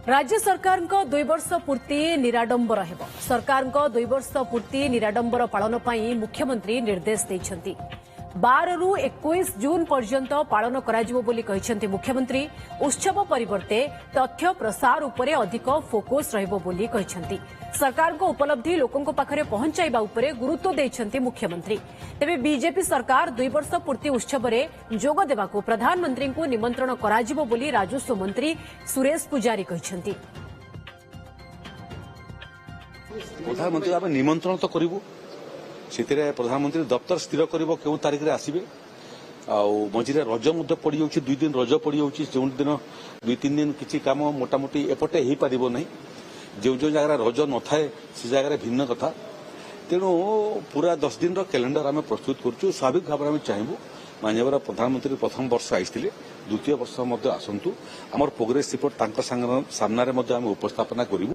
राज्य सरकार 2 वर्ष पूर्ति निराडंबर हेब सरकार 2 वर्ष पूर्ति निराडंबर पालन पर मुख्यमंत्री निर्देश देइछन्ति 12 रु 21 जून पर्यंत पालन कराजिबो बोली कहिसन्ति मुख्यमंत्री उत्सव परिवर्ते तथ्य प्रसार उपरे अधिक फोकस रहइबो बोली कहिसन्ति सरकार को उपलब्धि लोकंको पाखरे पहुंचाइबा उपरे गुरुत्व देइछन्ति मुख्यमंत्री तेबे बीजेपी सरकार 2 वर्ष पूर्ति उत्सव रे जोग देबाको प्रधानमंत्री को निमंत्रण कराजिबो बोली राजस्व मंत्री सुरेश पुजारी कहिसन्ति प्रधानमंत्री आम निमंत्रण तो करिबो से प्रधानमंत्री दफ्तर स्थिर कर क्यों तारीख में आसवे मझे रज पड़ जा 2 दिन रज पड़ जा जो दिन 2-3 दिन किसी कम मोटामोटी एपटे हो पार ना जो जो जगह रज न थाए से जगह भिन्न कथा तेणु पूरा 10 दिन कैलेंडर आम प्रस्तुत करुँ स्वाभाविक भाव में चाहबू माननीय प्रधानमंत्री प्रथम वर्ष आते द्वितीय वर्ष आसतु आमर प्रोग्रेस रिपोर्ट सामने उपस्थापना करूँ।